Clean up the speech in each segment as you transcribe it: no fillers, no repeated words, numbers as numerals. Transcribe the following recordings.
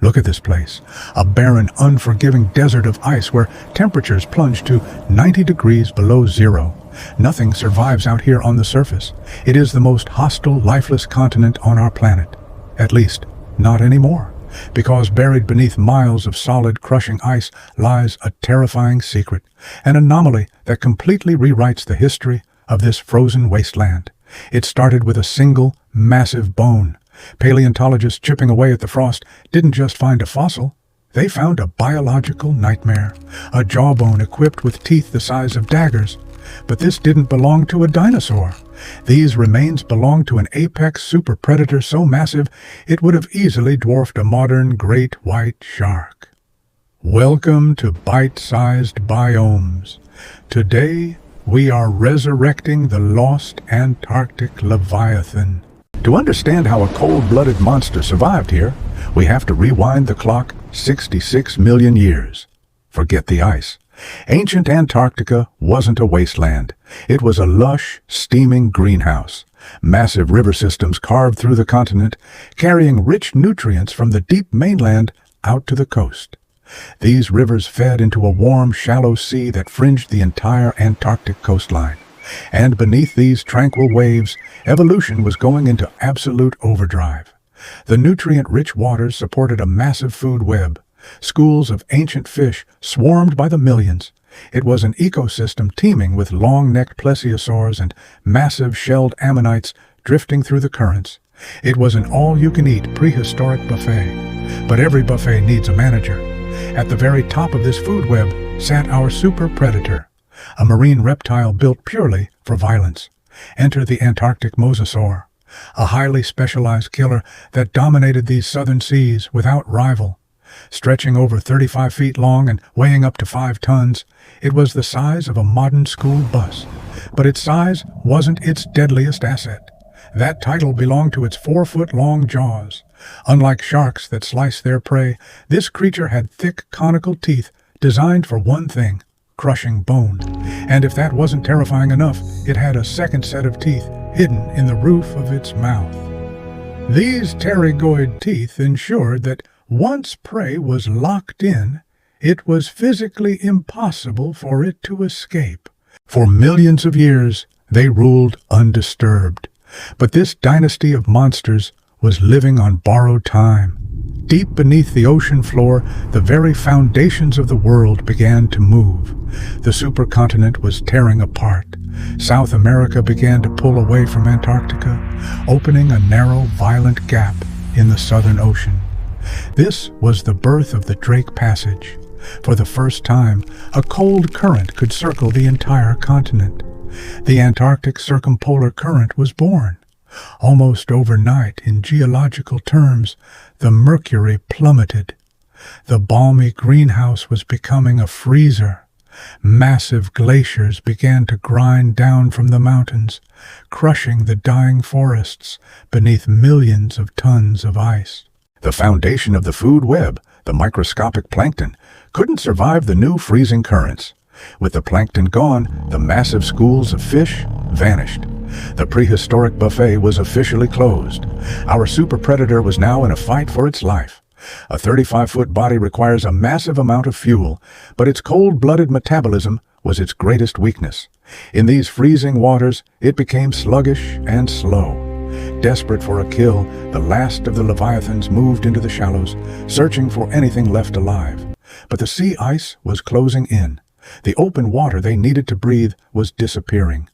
Look at this place, a barren, unforgiving desert of ice where temperatures plunge to 90 degrees below zero. Nothing survives out here on the surface. It is the most hostile, lifeless continent on our planet. At least, not anymore, because buried beneath miles of solid, crushing ice lies a terrifying secret, an anomaly that completely rewrites the history of this frozen wasteland. It started with a single, massive bone. Paleontologists chipping away at the frost didn't just find a fossil, they found a biological nightmare, a jawbone equipped with teeth the size of daggers. But this didn't belong to a dinosaur. These remains belonged to an apex super predator so massive it would have easily dwarfed a modern great white shark. Welcome to Bite-Sized Biomes. Today, we are resurrecting the lost Antarctic Leviathan. To understand how a cold-blooded monster survived here, we have to rewind the clock 66 million years. Forget the ice. Ancient Antarctica wasn't a wasteland. It was a lush, steaming greenhouse. Massive river systems carved through the continent, carrying rich nutrients from the deep mainland out to the coast. These rivers fed into a warm, shallow sea that fringed the entire Antarctic coastline. And beneath these tranquil waves, evolution was going into absolute overdrive. The nutrient-rich waters supported a massive food web. Schools of ancient fish swarmed by the millions. It was an ecosystem teeming with long-necked plesiosaurs and massive shelled ammonites drifting through the currents. It was an all-you-can-eat prehistoric buffet. But every buffet needs a manager. At the very top of this food web sat our super predator, a marine reptile built purely for violence. Enter the Antarctic mosasaur, a highly specialized killer that dominated these southern seas without rival. Stretching over 35 feet long and weighing up to 5 tons, it was the size of a modern school bus. But its size wasn't its deadliest asset. That title belonged to its 4-foot-long jaws. Unlike sharks that slice their prey, this creature had thick, conical teeth designed for one thing: crushing bone. And if that wasn't terrifying enough, it had a second set of teeth hidden in the roof of its mouth. These pterygoid teeth ensured that once prey was locked in, it was physically impossible for it to escape. For millions of years, they ruled undisturbed. But this dynasty of monsters was living on borrowed time. Deep beneath the ocean floor, the very foundations of the world began to move. The supercontinent was tearing apart. South America began to pull away from Antarctica, opening a narrow, violent gap in the Southern Ocean. This was the birth of the Drake Passage. For the first time, a cold current could circle the entire continent. The Antarctic Circumpolar Current was born. Almost overnight, in geological terms, the mercury plummeted. The balmy greenhouse was becoming a freezer. Massive glaciers began to grind down from the mountains, crushing the dying forests beneath millions of tons of ice. The foundation of the food web, the microscopic plankton, couldn't survive the new freezing currents. With the plankton gone, the massive schools of fish vanished. The prehistoric buffet was officially closed. Our super predator was now in a fight for its life. A 35-foot body requires a massive amount of fuel, but its cold-blooded metabolism was its greatest weakness. In these freezing waters, it became sluggish and slow. Desperate for a kill, the last of the leviathans moved into the shallows, searching for anything left alive. But the sea ice was closing in. The open water they needed to breathe was disappearing.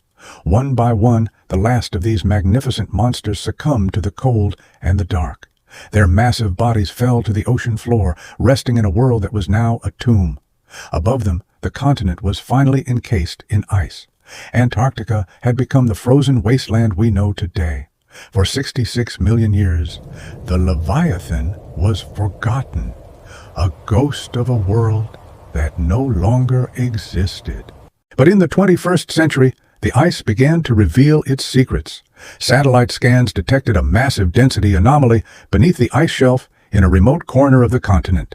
One by one, the last of these magnificent monsters succumbed to the cold and the dark. Their massive bodies fell to the ocean floor, resting in a world that was now a tomb. Above them, the continent was finally encased in ice. Antarctica had become the frozen wasteland we know today. For 66 million years, the Leviathan was forgotten, a ghost of a world that no longer existed. But in the 21st century, the ice began to reveal its secrets. Satellite scans detected a massive density anomaly beneath the ice shelf in a remote corner of the continent.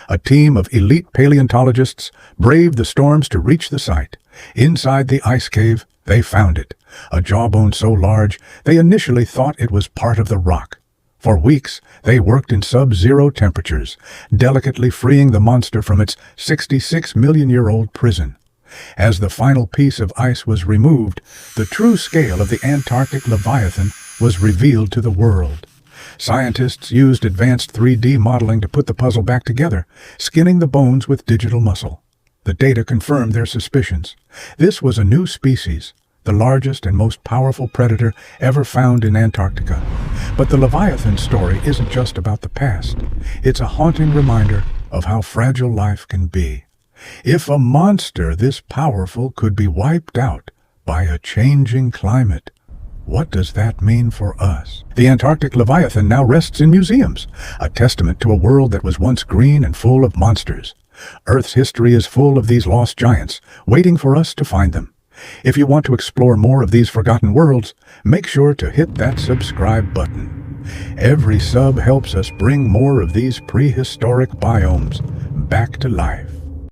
A team of elite paleontologists braved the storms to reach the site. Inside the ice cave, they found it, a jawbone so large they initially thought it was part of the rock. For weeks, they worked in sub-zero temperatures, delicately freeing the monster from its 66-million-year-old prison. As the final piece of ice was removed, the true scale of the Antarctic Leviathan was revealed to the world. Scientists used advanced 3D modeling to put the puzzle back together, skinning the bones with digital muscle. The data confirmed their suspicions. This was a new species, the largest and most powerful predator ever found in Antarctica. But the Leviathan story isn't just about the past. It's a haunting reminder of how fragile life can be. If a monster this powerful could be wiped out by a changing climate, what does that mean for us? The Antarctic Leviathan now rests in museums, a testament to a world that was once green and full of monsters. Earth's history is full of these lost giants, waiting for us to find them. If you want to explore more of these forgotten worlds, make sure to hit that subscribe button. Every sub helps us bring more of these prehistoric biomes back to life.